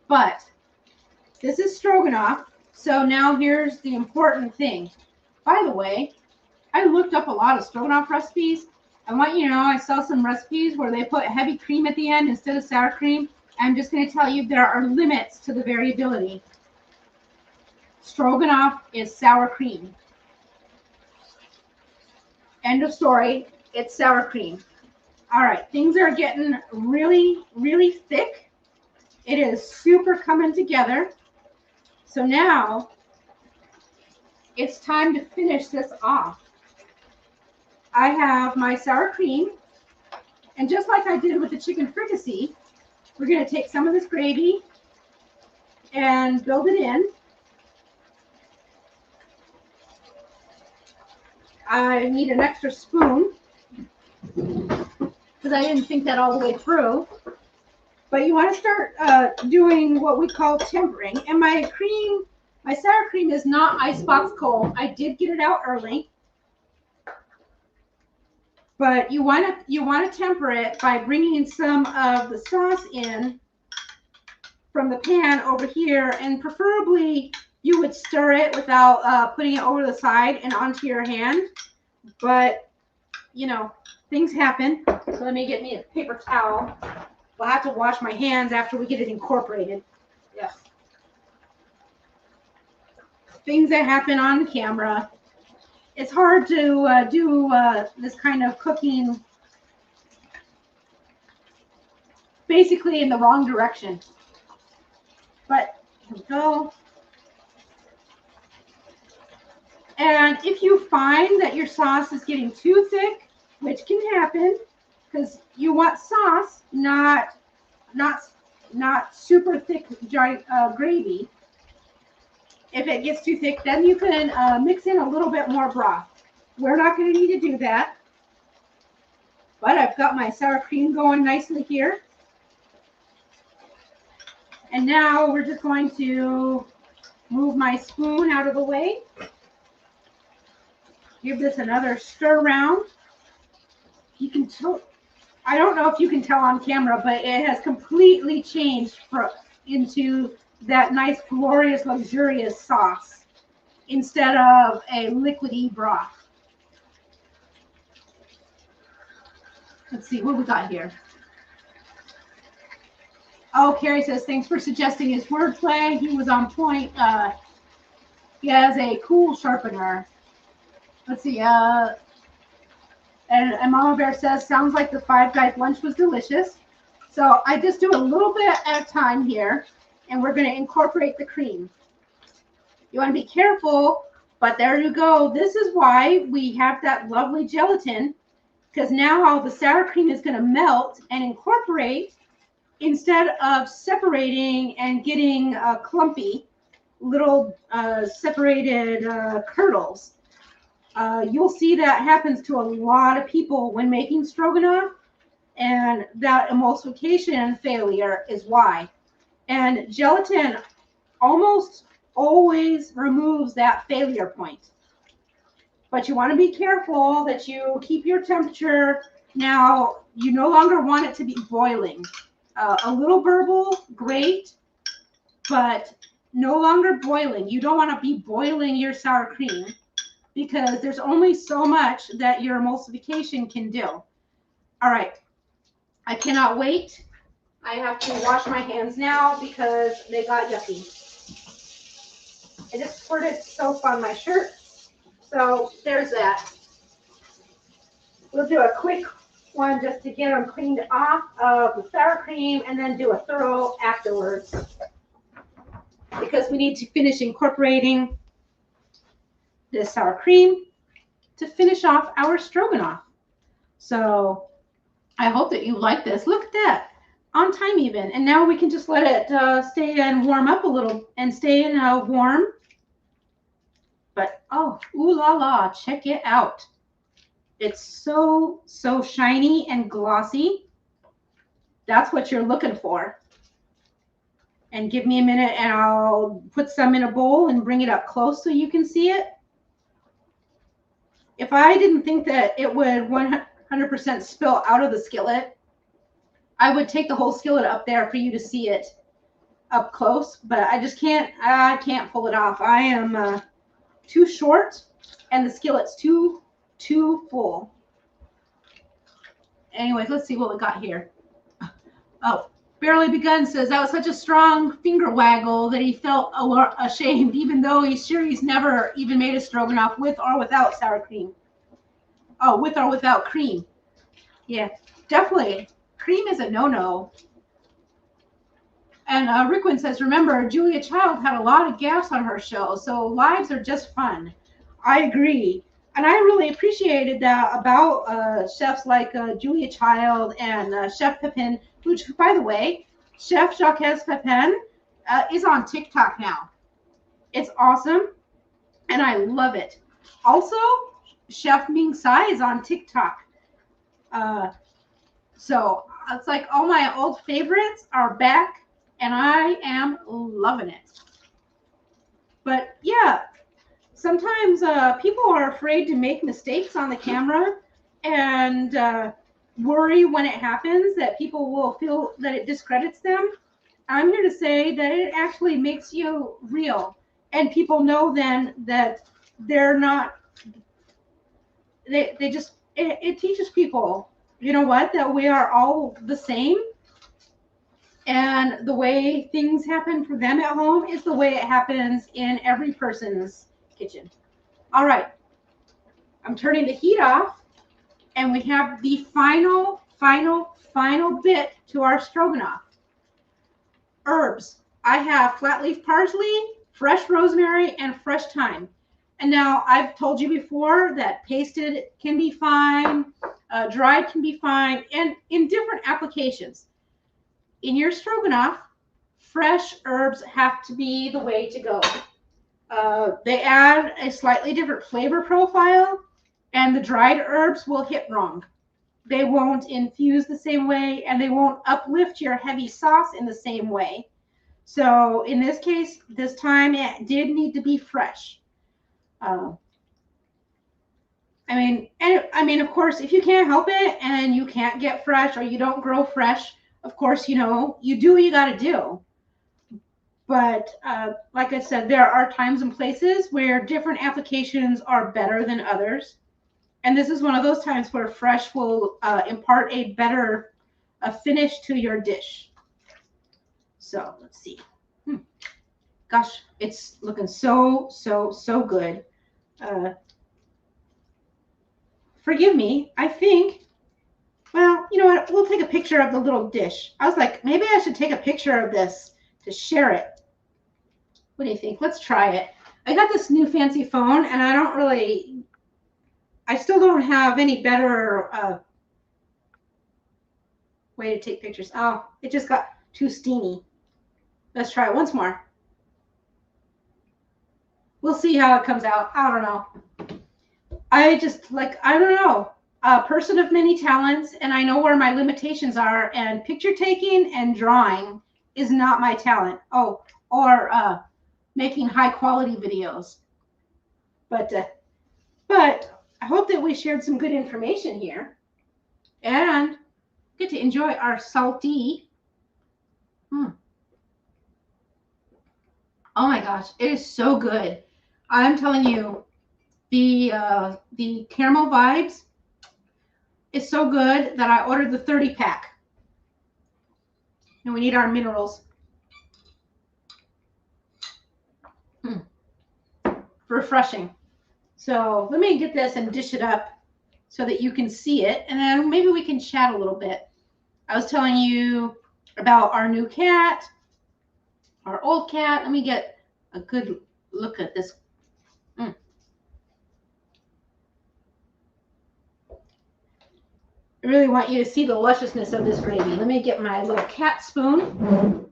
But this is stroganoff, so now here's the important thing. By the way, I looked up a lot of stroganoff recipes. I want you to know I saw some recipes where they put heavy cream at the end instead of sour cream. I'm just going to tell you there are limits to the variability. Stroganoff is sour cream. End of story. It's sour cream. All right, things are getting really, really thick. It is super coming together. So now it's time to finish this off. I have my sour cream, and just like I did with the chicken fricassee, we're going to take some of this gravy and build it in. I need an extra spoon because I didn't think that all the way through. But you want to start doing what we call tempering. And my sour cream is not icebox cold. I did get it out early. But you want to temper it by bringing some of the sauce in from the pan over here, and preferably you would stir it without putting it over the side and onto your hand. But, you know, things happen. So let me get me a paper towel. We'll have to wash my hands after we get it incorporated. Yeah. Things that happen on camera. It's hard to do this kind of cooking basically in the wrong direction. But here we go. And if you find that your sauce is getting too thick, which can happen, because you want sauce, not super thick gravy. If it gets too thick, then you can mix in a little bit more broth. We're not going to need to do that. But I've got my sour cream going nicely here. And now we're just going to move my spoon out of the way. Give this another stir around. You can tell, I don't know if you can tell on camera, but it has completely changed into that nice, glorious, luxurious sauce instead of a liquidy broth. Let's see what we got here. Oh, Carrie says, thanks for suggesting his wordplay. He was on point. He has a cool sharpener. Let's see. And Mama Bear says, sounds like the Five Guys lunch was delicious. So I just do a little bit at a time here, and we're going to incorporate the cream. You want to be careful, but there you go. This is why we have that lovely gelatin, because now all the sour cream is going to melt and incorporate instead of separating and getting clumpy. little separated kernels. You'll see that happens to a lot of people when making stroganoff, and that emulsification failure is why. And gelatin almost always removes that failure point. But you want to be careful that you keep your temperature. Now, you no longer want it to be boiling. A little burble, great, but no longer boiling. You don't want to be boiling your sour cream because there's only so much that your emulsification can do. All right, I cannot wait. I have to wash my hands now because they got yucky. I just squirted soap on my shirt. So there's that. We'll do a quick one just to get them cleaned off of the sour cream and then do a thorough afterwards, because we need to finish incorporating this sour cream to finish off our stroganoff. So I hope that you like this. Look at that, on time even. And now we can just let it stay and warm up a little and stay in warm. But oh, ooh la la, check it out. It's so shiny and glossy. That's what you're looking for. And give me a minute and I'll put some in a bowl and bring it up close so you can see it. If I didn't think that it would 100% spill out of the skillet, I would take the whole skillet up there for you to see it up close, but I just can't. I can't pull it off. I am too short and the skillet's too full. Anyways, let's see what we got here. Oh, Barely Begun says that was such a strong finger waggle that he felt ashamed, even though he's sure he's never even made a stroganoff with or without sour cream. Oh, with or without cream. Yeah, definitely. Cream is a no-no. And Rickwin says, remember, Julia Child had a lot of gaffes on her show, so lives are just fun. I agree. And I really appreciated that about chefs like Julia Child and Chef Pepin, which, by the way, Chef Jacques Pepin is on TikTok now. It's awesome, and I love it. Also, Chef Minced is on TikTok. So it's like all my old favorites are back, and I am loving it. But yeah, sometimes people are afraid to make mistakes on the camera and worry when it happens that people will feel that it discredits them. I'm here to say that it actually makes you real, and people know then that they're not, they just, it teaches people, you know what, that we are all the same. And the way things happen for them at home is the way it happens in every person's kitchen. All right, I'm turning the heat off, and we have the final bit to our stroganoff. Herbs. I have flat leaf parsley, fresh rosemary, and fresh thyme. And now I've told you before that pasted can be fine, dried can be fine, and in different applications. In your stroganoff, fresh herbs have to be the way to go. They add a slightly different flavor profile, and the dried herbs will hit wrong. They won't infuse the same way, and they won't uplift your heavy sauce in the same way. So in this case, this time it did need to be fresh. I mean, of course, if you can't help it and you can't get fresh or you don't grow fresh, of course, you know, you do what you got to do. But like I said, there are times and places where different applications are better than others. And this is one of those times where fresh will impart a better finish to your dish. So let's see. Gosh, it's looking so good. Forgive me. I think, well, you know what? We'll take a picture of the little dish. I was like, maybe I should take a picture of this to share it. What do you think? Let's try it. I got this new fancy phone, and I still don't have any better way to take pictures. Oh, it just got too steamy. Let's try it once more. We'll see how it comes out. I don't know. I just like, I don't know, a person of many talents, and I know where my limitations are, and picture taking and drawing is not my talent. Oh, or making high quality videos. But I hope that we shared some good information here and get to enjoy our salty. Oh my gosh, it is so good. I'm telling you, the caramel vibes is so good that I ordered the 30 pack. And we need our minerals. Refreshing. So let me get this and dish it up so that you can see it, and then maybe we can chat a little bit. I was telling you about our new cat, our old cat. Let me get a good look at this. I really want you to see the lusciousness of this gravy. Let me get my little cat spoon.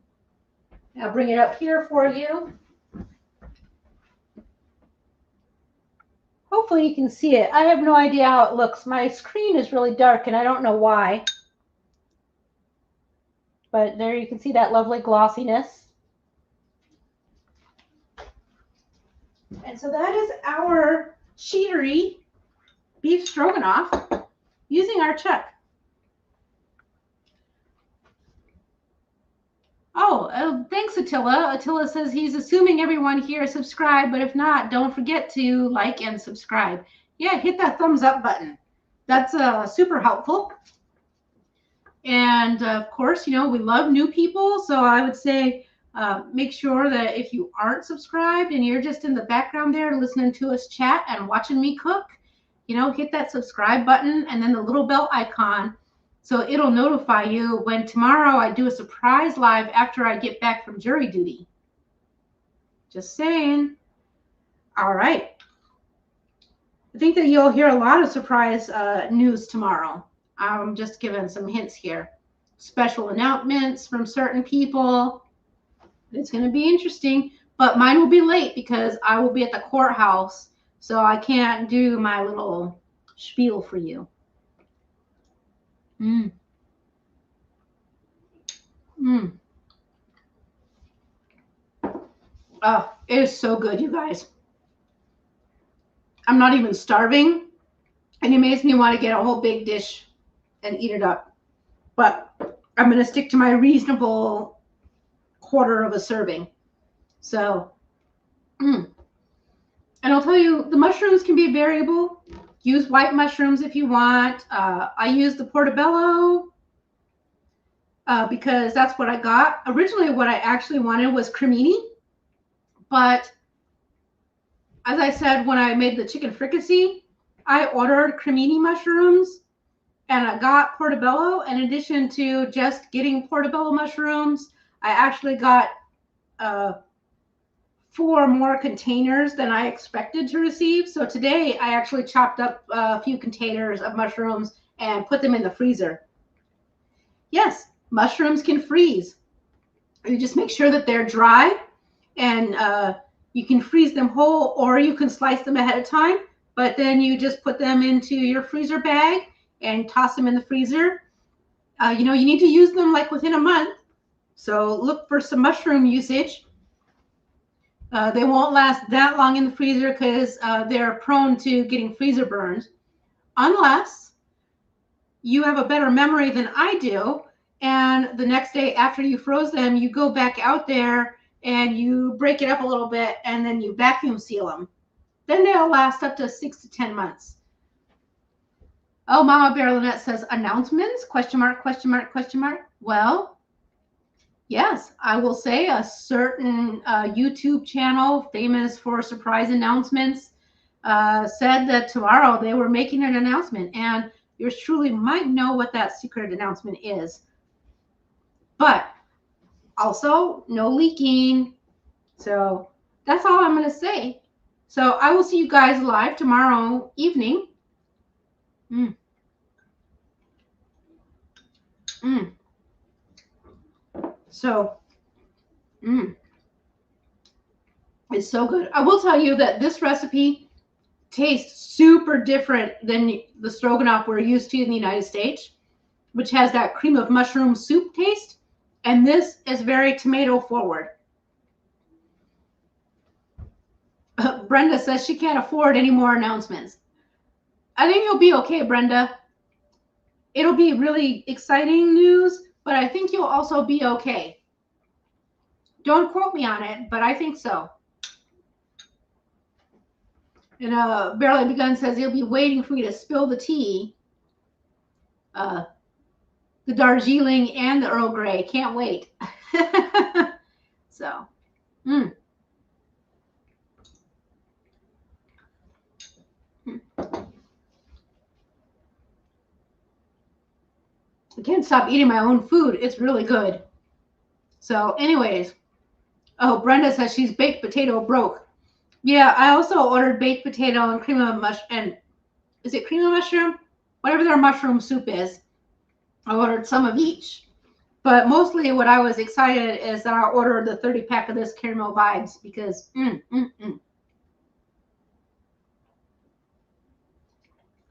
I'll bring it up here for you. Hopefully you can see it. I have no idea how it looks. My screen is really dark and I don't know why. But there you can see that lovely glossiness. And so that is our cheatery beef stroganoff using our chuck. Oh, thanks, Attila. Attila says he's assuming everyone here is subscribed, but if not, don't forget to like and subscribe. Yeah, hit that thumbs up button. That's super helpful. And of course, you know, we love new people. So I would say make sure that if you aren't subscribed and you're just in the background there listening to us chat and watching me cook, you know, hit that subscribe button and then the little bell icon. So it'll notify you when tomorrow I do a surprise live after I get back from jury duty. Just saying. All right. I think that you'll hear a lot of surprise news tomorrow. I'm just giving some hints here. Special announcements from certain people. It's going to be interesting, but mine will be late because I will be at the courthouse, so I can't do my little spiel for you. Oh, it is so good, you guys. I'm not even starving, and it makes me want to get a whole big dish and eat it up. But I'm going to stick to my reasonable quarter of a serving. So, and I'll tell you, the mushrooms can be variable. Use white mushrooms if you want. I use the portobello because that's what I got. Originally, what I actually wanted was cremini. But as I said, when I made the chicken fricassee, I ordered cremini mushrooms and I got portobello. In addition to just getting portobello mushrooms, I actually got 4 more containers than I expected to receive. So today I actually chopped up a few containers of mushrooms and put them in the freezer. Yes, mushrooms can freeze. You just make sure that they're dry, and you can freeze them whole or you can slice them ahead of time, but then you just put them into your freezer bag and toss them in the freezer. You know, you need to use them like within a month. So look for some mushroom usage. They won't last that long in the freezer because they're prone to getting freezer burns, unless you have a better memory than I do. And the next day after you froze them, you go back out there and you break it up a little bit and then you vacuum seal them. Then they'll last up to 6 to 10 months. Oh, Mama Bear Lynette says, announcements? Question mark, question mark, question mark. Well, yes, I will say a certain YouTube channel famous for surprise announcements said that tomorrow they were making an announcement, and yours truly might know what that secret announcement is. But also, no leaking. So that's all I'm going to say. So I will see you guys live tomorrow evening. So, It's so good. I will tell you that this recipe tastes super different than the stroganoff we're used to in the United States, which has that cream of mushroom soup taste. And this is very tomato forward. Brenda says she can't afford any more announcements. I think you'll be okay, Brenda. It'll be really exciting news, but I think you'll also be okay. Don't quote me on it, but I think so. And Barely Begun says he'll be waiting for me to spill the tea. The Darjeeling and the Earl Grey. Can't wait. So, I can't stop eating my own food. It's really good. So anyways, oh, Brenda says she's baked potato broke. Yeah, I also ordered baked potato and cream of mushroom. And is it cream of mushroom? Whatever their mushroom soup is. I ordered some of each. But mostly what I was excited is that I ordered the 30 pack of this Caramel Vibes because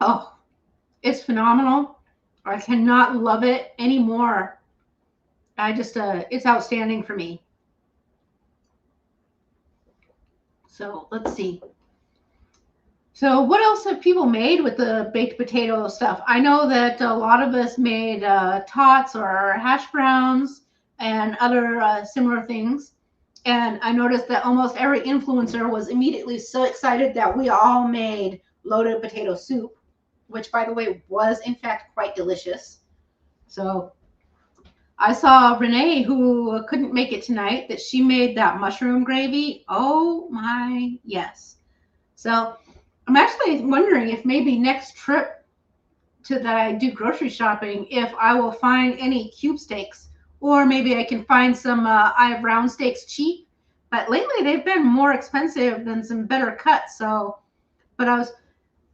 oh, it's phenomenal. I cannot love it anymore. I just, it's outstanding for me. So let's see. So what else have people made with the baked potato stuff? I know that a lot of us made tots or hash browns and other similar things. And I noticed that almost every influencer was immediately so excited that we all made loaded potato soup, which, by the way, was in fact quite delicious. So I saw Renee, who couldn't make it tonight, that she made that mushroom gravy. Oh my, yes. So I'm actually wondering if maybe next trip that I do grocery shopping, if I will find any cube steaks, or maybe I can find some I have round steaks cheap. But lately they've been more expensive than some better cuts. So, but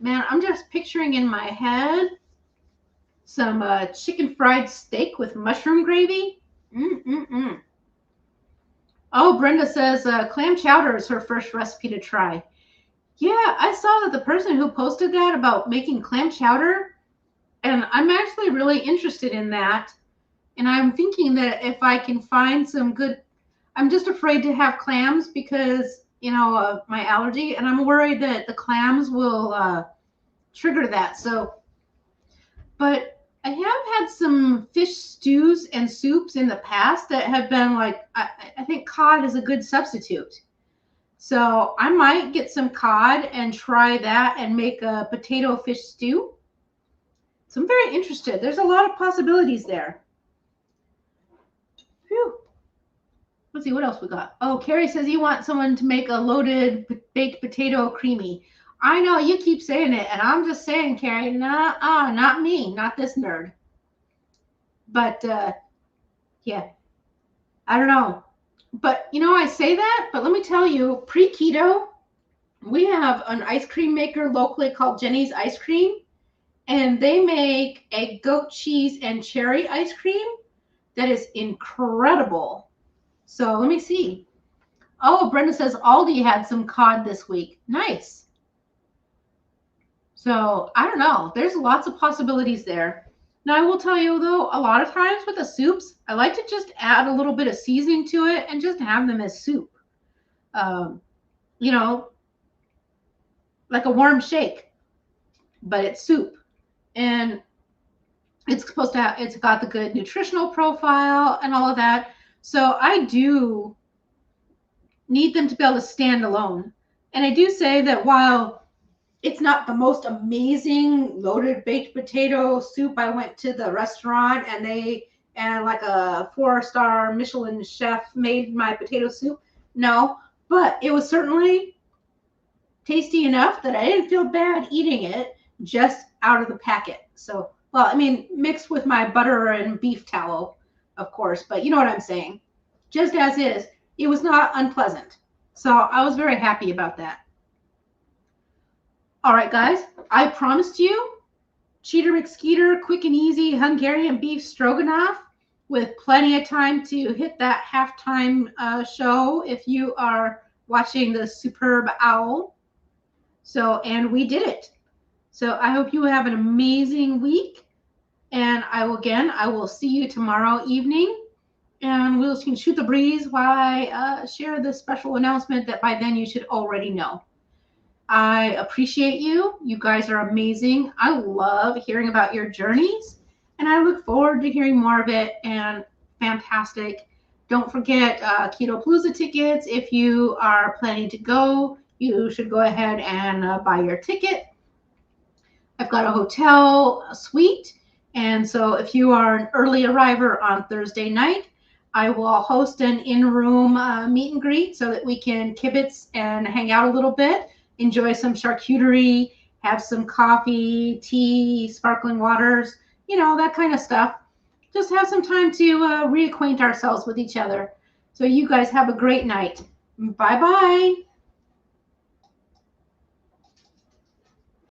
I'm just picturing in my head some chicken fried steak with mushroom gravy. Oh, Brenda says clam chowder is her first recipe to try. Yeah, I saw that the person who posted that about making clam chowder, and I'm actually really interested in that. And I'm thinking that if I can find some good, I'm just afraid to have clams because, you know, of my allergy, and I'm worried that the clams will trigger that. So, but I have had some fish stews and soups in the past that have been like, I think cod is a good substitute. So I might get some cod and try that and make a potato fish stew. So I'm very interested. There's a lot of possibilities there. Phew. Let's see what else we got. Oh, Carrie says you want someone to make a loaded baked potato creamy. I know you keep saying it, and I'm just saying, Carrie, nah, not me, not this nerd. But yeah, I don't know. But you know, I say that, but let me tell you, pre-keto, we have an ice cream maker locally called Jenny's Ice Cream, and they make a goat cheese and cherry ice cream that is incredible. So let me see. Oh, Brenda says Aldi had some cod this week. Nice. So I don't know. There's lots of possibilities there. Now, I will tell you, though, a lot of times with the soups, I like to just add a little bit of seasoning to it and just have them as soup. You know, like a warm shake, but it's soup. And it's supposed to have, it's got the good nutritional profile and all of that. So I do need them to be able to stand alone. And I do say that while it's not the most amazing loaded baked potato soup, I went to the restaurant and like a 4-star Michelin chef made my potato soup. No, but it was certainly tasty enough that I didn't feel bad eating it just out of the packet. So, well, I mean, mixed with my butter and beef tallow, of course, but you know what I'm saying. Just as is, it was not unpleasant. So I was very happy about that. All right, guys, I promised you Cheater McSkeeter, quick and easy Hungarian beef stroganoff with plenty of time to hit that halftime show if you are watching the superb owl. So, and we did it. So I hope you have an amazing week. And I will see you tomorrow evening. And we'll shoot the breeze while I share this special announcement that by then you should already know. I appreciate you. You guys are amazing. I love hearing about your journeys, and I look forward to hearing more of it. And fantastic. Don't forget Keto Palooza tickets. If you are planning to go, you should go ahead and buy your ticket. I've got a hotel suite, and so if you are an early arriver on Thursday night, I will host an in-room meet and greet so that we can kibitz and hang out a little bit, enjoy some charcuterie, have some coffee, tea, sparkling waters, you know, that kind of stuff. Just have some time to reacquaint ourselves with each other. So you guys have a great night. Bye-bye.